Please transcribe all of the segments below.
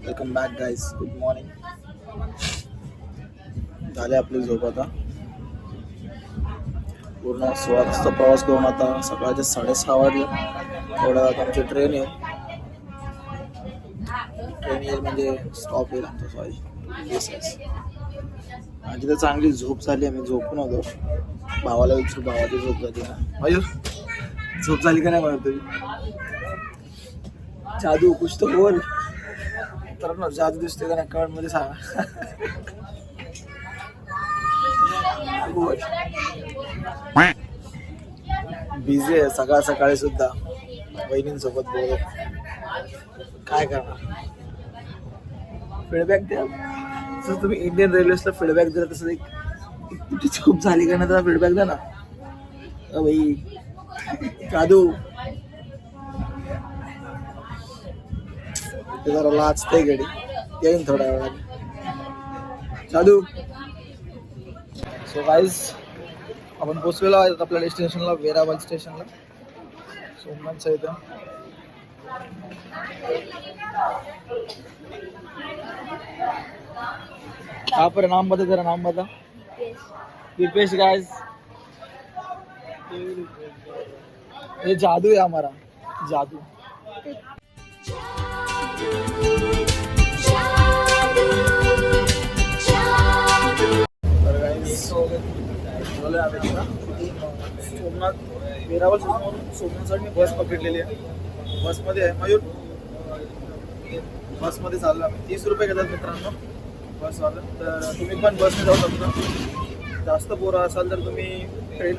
Welcome back guys. Good morning. झाले आपली झोप आता. पूर्ण 16 तासचा प्रवास करून आता सकाळचे 6:30 वाजले. थोड्या वेळात आमची ट्रेन येईल. म्हणजे स्टॉप येईल आमचा. सॉरी, माझी तर चांगली झोप झाली. आम्ही झोपून होतो. भावाला विचारू, भावाची झोप झाली ना? मयूर, झोप झाली का नाही म्हणत तुम्ही? जादू कुछ तो बोल. तर ना जादू दिसते का नाही कमेंट मध्ये सांगा. बिझी आहे सकाळ सकाळी सुद्धा वहिनींसोबत बोलत. काय करणार? फीडबॅक द्या. जसं तुम्ही इंडियन रेल्वेजला फीडबॅक दिला तसं एक तुमची झोप झाली का नाही त्याला फीडबॅक द्या ना. भाई जादू ते जरा लाजते गडी. येईन थोड्या वेळात जादू. सो गाईज, आपण पोचलेलो आहे आपल्या डेस्टिनेशनला, वेरावल स्टेशनला, सोमनाथच्या इथं. यहाँ पर नाम बता, जरा नाम बता. दीपेश गाइस. ये जादू है हमारा, जादू. सोमनाथ वेरावल सोमनाथसाठी बस पकडलेली आहे. बसमध्ये आहे मयूर. बसमध्ये चाललो आम्ही. 30 रुपये घेतात मित्रांनो बसवाला. तर तुम्ही पण बसने जाऊ शकता. जास्त पोरं असाल तर तुम्ही ट्रेन,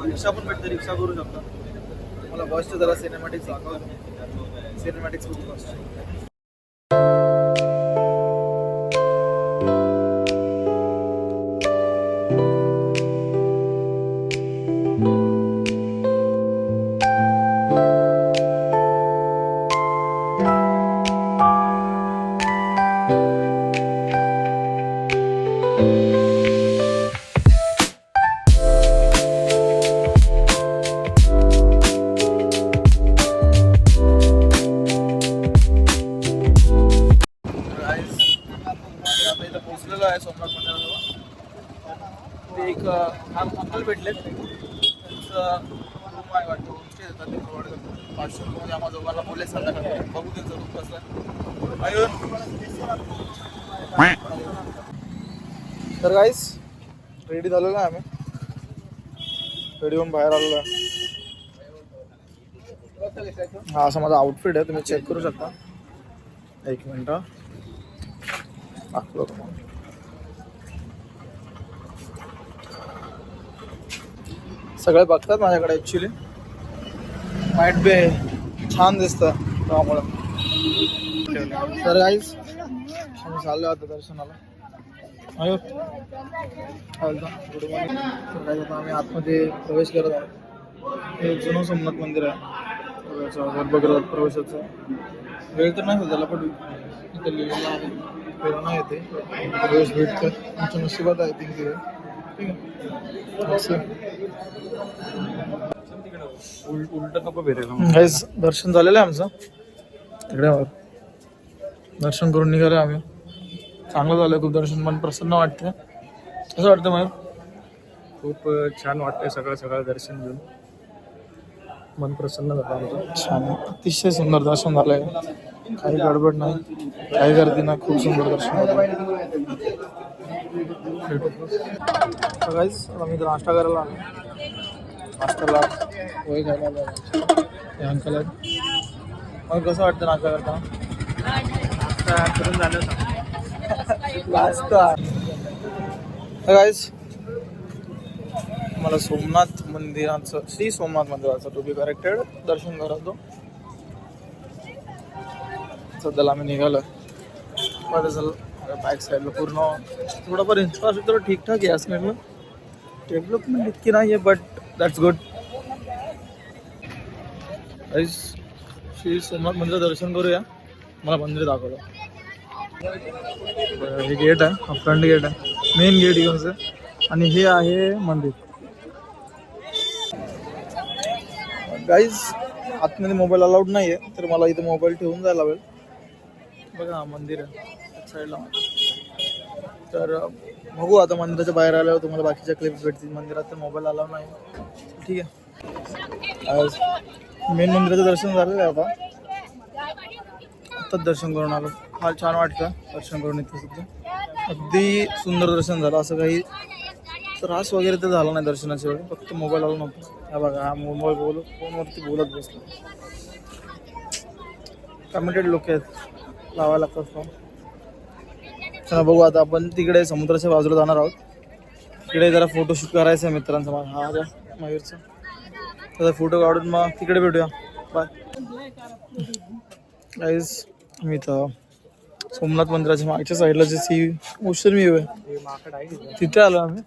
रिक्षा पण भेटते, रिक्षा करू शकता. मला बसचं जरा सिनेमॅटिक्स दाखवतो. सिनेमॅटिक्स खूप बस. सोमनाथ मंदिराजवळ ते एक अंकल भेटले. त्यांचं रूम आहे वाटतं, होमस्टे देतात, ते प्रोव्हाइड करतात. 500 रुपये आम्हा दोघांना बोलले संध्याकाळी. बघू त्यांचं रूम कसं आहे. तर गाईस, रेडी झालेलो आहे आम्ही. रेडी होऊन बाहेर आलेलो आहे. हा असा माझा आउटफिट आहे, तुम्ही चेक करू शकता. एक मिनिट दाखवतो तुम्हाला. सगळे बघतात माझ्याकडे ॲक्च्युली. माइट बे छान दिसतं त्यामुळं. तर गाईज, आम्ही चाललो आता दर्शनाला. Good morning. तर आम्ही आतमध्ये प्रवेश करत आहोत. हे जुनं सोमनाथ मंदिर आहे. गर्भगृहात प्रवेशाचा वेळ तर नाही होत त्याला, पण इथं लिहिलेलं आहे. प्रेरणा येते, प्रवेश भेटतं. आमच्या नशिबात आहे थिंक तिथे. ठीक आहे. उलट नको भेटायला. दर्शन झालेलं आहे आमचं. तिकडे दर्शन करून निघालो आम्ही. चांगलं झालं खूप दर्शन. मन प्रसन्न वाटतं. कसं वाटतं मला? खूप छान वाटतंय. सकाळ सकाळ दर्शन घेऊन मन प्रसन्न झालं आमचं. छान, अतिशय सुंदर दर्शन झालंय. काही गडबड नाही, काही गर्दी नाही. खूप सुंदर दर्शन झालं. सकाळीच आम्ही नाश्ता करायला आलो. नाश्त्याला पोहे खायला अंकल आहेत. मग कसं वाटतं नाश्ता करताना? करून झालं नाश्ता. गाईस, मला सोमनाथ मंदिराचं, श्री सोमनाथ मंदिराचं टू बी करेक्टेड, दर्शन करतो. सध्याला आम्ही निघालो. बॅक साईडला पूर्ण थोडंफार इन्फ्रास्ट्रक्चर ठीकठाक आहे. असं म्हटलं डेव्हलपमेंट इतकी नाही आहे, but that's good. Shri Somnath मंदिर दर्शन करूया. मला मंदिर दाखवलं. हे गेट आहे, हा फ्रंट गेट आहे, मेन गेट घेऊन. आणि हे आहे मंदिर. गाईज, आतमध्ये मोबाईल अलाउड नाही आहे, तर मला इथं मोबाईल ठेवून जायला लागेल. बघा मंदिर आहे त्या साईडला. तर बघू आता मंदिराच्या बाहेर आल्यावर तुम्हाला बाकीच्या क्लिप्स भेटतील. मंदिरात तर मोबाईल अलाव नाही. ठीक आहे, आज मेन मंदिराचं दर्शन झालेलं आहे आता. आत्ताच दर्शन करून आलो. फार छान वाटतं दर्शन करून इथं सुद्धा. अगदी सुंदर दर्शन झालं. असं काही त्रास वगैरे तर झाला नाही दर्शनाच्या वेळी. फक्त मोबाईल आला नव्हता. हा बघा, हा मोबाईल फोनवरती बोलत बसलो. कमिटेड लोक आहेत, लावायला लागतात फोन. चला बघू आता आपण तिकडे समुद्राच्या बाजूला जाणार आहोत. तिकडे जरा फोटोशूट करायचं आहे मित्रांचा मला. हा जा मयूरचा. तर फोटो काढून मग तिकडे भेटूया. Bye guys. आम्ही इथं सोमनाथ मंदिराच्या मागच्या साईडला जे सी ओशन व्ह्यू आहे तिथे आलो आम्ही.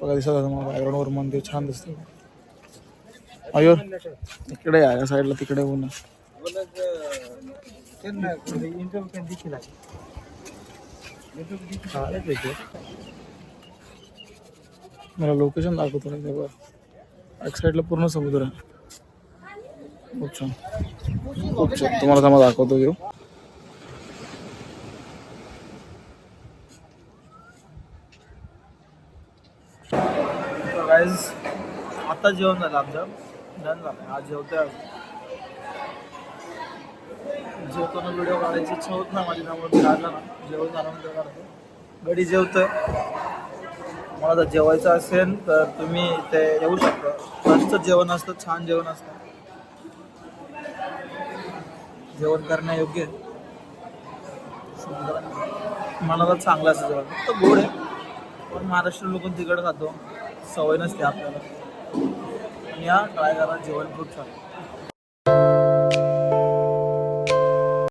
बघा दिसत आता मला बॅकग्राऊंडवर मंदिर छान दिसतं. मयूर इकडे या साईडला तिकडे होऊन मला लोकेशन दाखवतो ना. एक साईडला पूर्ण समुद्र आहे. खूप छान खूप छान. तुम्हाला थांबा दाखवतो घेऊ. गाईज आता जेवण झालं आमचं. डन झालं. आज जेवतोय. जेवताना व्हिडिओ काढायची इच्छा होत नाही माझी, त्यामुळे काढला ना. जेवण झाल्यानंतर काढतो. गडी जेवतोय. मला जर जेवायचं असेल तर तुम्ही इथे येऊ शकता. मस्त जेवण असतं, छान जेवण असतं. जेवण करण्यायोग्य सुंदर. मला तर चांगलं असं जेवण. फक्त गोड आहे, पण महाराष्ट्र लोक तिकडे खातो, सवय नसते आपल्याला. आणि या ट्राय करा, जेवण खूप छान.